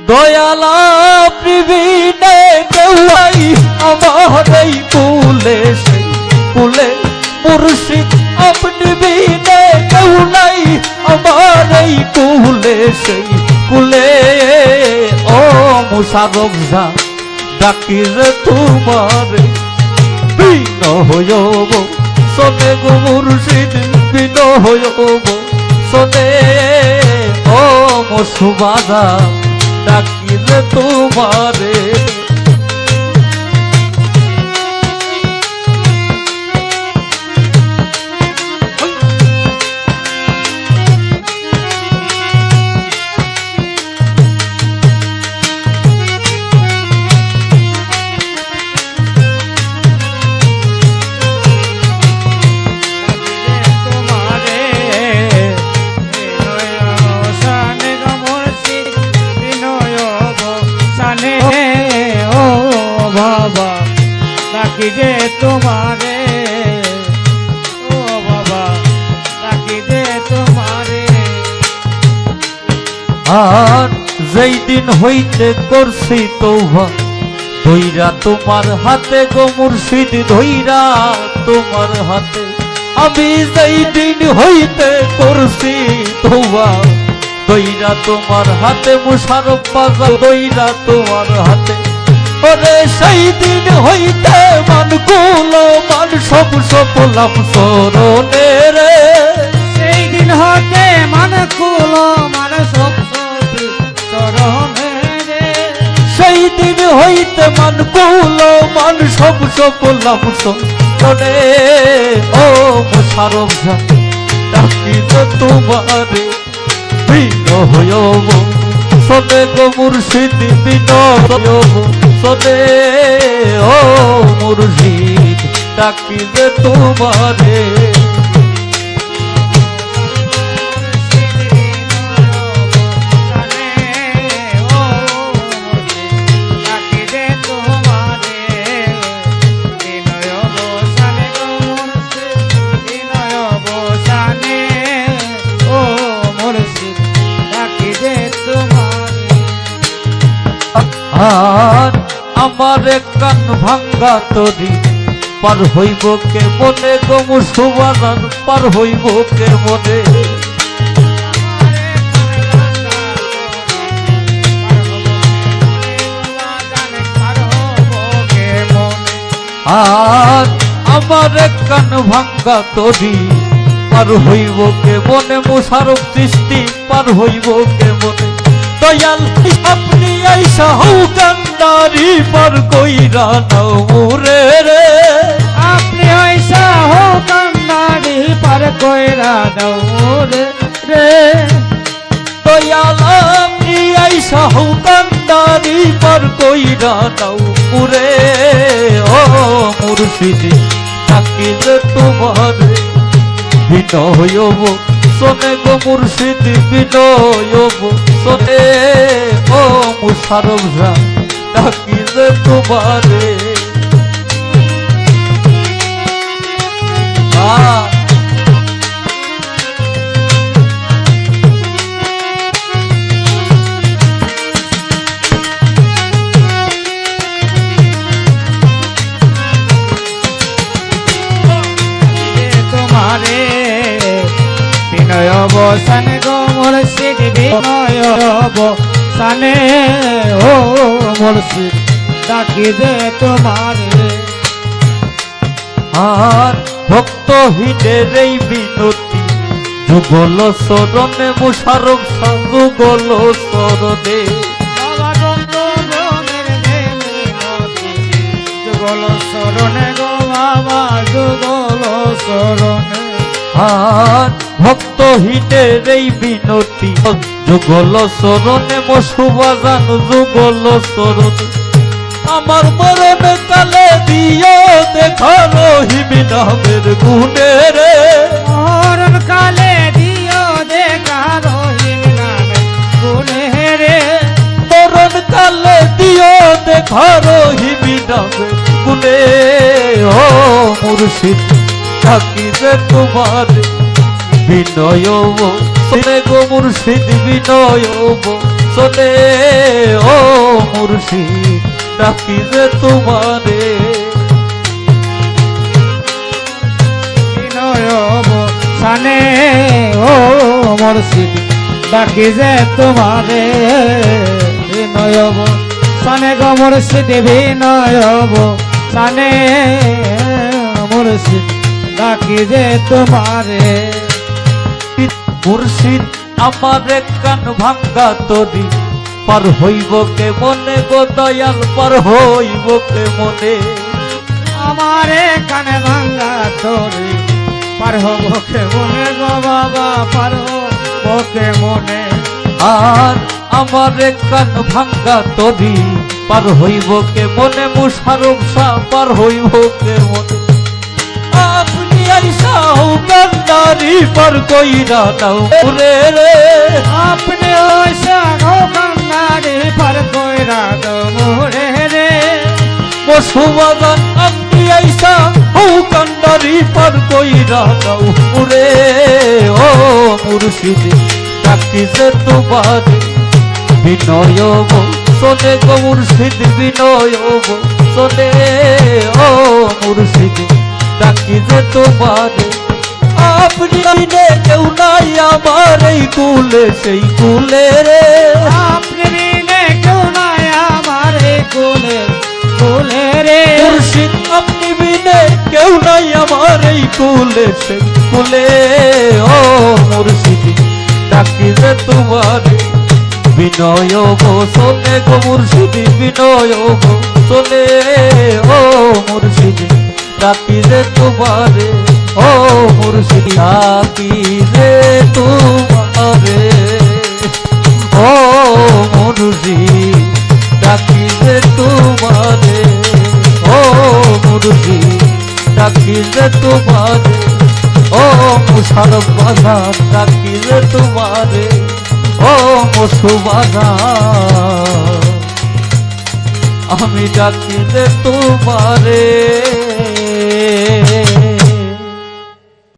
দয়ালা পৃথিবীতে কেউ নাই আমার এই কুলে, সেই কুলে মুর্শিদ আপনি বিনে কেউ নাই আমার এই কুলে, সেই কুলে। ও মুশারফ যা ডাকি যে তোমারে বিন হইব সনে গো মুর্শিদ, বিন হইব সনে। ও মুসুবাদা ডাকি যে তোমারে ডাকি যে তোমারে, ও বাবা ডাকি যে তোমারে। আর যেই দিন হইতে করছি তওবা ধইরা তোমার হাতে গো মুর্শিদ, ধইরা তোমার হাতে। আমি যেই দিন হইতে করছি তওবা ধইরা তোমার হাতে, মুশারফ বাজা ধইরা তোমার হাতে। ওরে সেই দিন হইতে মান কুলো মান সব সপলাম চরণে রে, সেই দিন হতে মান কুলো মান সব চরণে রে। সেই দিন হইতে মান কুলো মান সব সপলাম চরণে। ও মুশারফ যা ডাকি যে তোমারে বিন হইব সনে গো মুর্শিদ, বিন হইব সনে। ও মুর্শিদ ডাকি যে তোমারে আর আমার কান ভাঙ্গা তরি পার হইব কে মনে গো মুসলমান, পার হইব কে মনে। আর আমার কান ভাঙ্গা তরি পার হইব কে মনে, মুশারফ চিশতি পার হইব কে মনে। দয়াল আপনি আইসা হও কান্দারি পার কইরা নাও মোরে রে, আপনি আইসা হও কান্দারি পার কইরা নাও মোরে রে। দয়াল আপনি আইসা হও কান্দারি পার কইরা নাও মোরে। ও মুর্শিদ ডাকি যে তোমারে বিন হইব সনে গো মুর্শিদ, বিন হইব সনে। ও মুশারফ যা ডাকি যে তোমারে তোমারে বিনয় বসন গো মুর্শিদ, বিনয় বসনে। ও মুর্শিদ ডাকি যে তোমারে। আর ভক্তহীনের এই বিনতি যুগল চরণে, মুশারফ শাহ যুগল চরণে। যুগল চরণে গো বাবা যুগল চরণে। আর ভক্তহীনের এই বিনতি যুগল চরণে, মুসুবাজান যুগল চরণে। আমার মরণ কালে দিও দেখা রহিম নামের গুণে রে, মরণ কালে দিও দেখা রহিম নামের গুণে রে। মরণ কালে দিও দেখা রহিম নামের গুণে। ও মুর্শিদ ডাকি যে তোমারে বিনয় সনে গো মুর্শিদ, বিনয় সনে। ও মুর্শিদ ডাকি যে তোমারে বিনয়ব সানে ও মুর্শিদ ডাকি যে তোমারে বিনয়ব সানে গো মুর্শিদ বিনয়ব সানে মুর্শিদ ডাকি যে তোমারে মুর্শিদ আমার কান ভাঙ্গা তরি পার হইব কে মনে গো দয়াল পার হইব কে মনে আমারে কানে ভাঙ্গা তোরে পার হব কে মনে গো বাবা পার হব কে মনে আর আমার কান ভাঙ্গা তরি পার হইব কে মনে মুশারফ শাহ পার হইব কে মনে আপনি আইসাও কান্দারি পার কইরা দাও রে রে আপনি ওসা গো কান্নারে পার কইরা দো মোরে রে বসুবাগান আপনি আইসা ও কান্দারি পার কইরা দাও রে ও মুর্শিদ ডাকি যে তোমার বিনয় গো শোনে গো মুর্শিদ বিনয় গো শোনে ও মুর্শিদ ডাকি যে তোমার আপনি বিনে কেউ নাই আমার এই কুলে সেই কুলে রে আপনি বিনে কেউ নাই আমার এই কোলে কোলে রে মুর্শিদ আপনি বিনে কেউ নাই আমার এই কুলে সেই কুলে ও মুর্শিদ ডাকি যে তোমার বিনয় গো শোনে গো মুর্শিদ বিনয় গো শোনে ও মুর্শিদ ডাকি যে তোমারে ও মুর্শিদ ডাকি যে তোমারে ও মুর্শিদ ডাকি যে তোমারে ও মুর্শিদ ডাকি যে তোমারে ও মুশারফ বাজার ডাকি যে তোমারে ও মুসুবাজার আমি ডাকি যে তোমারে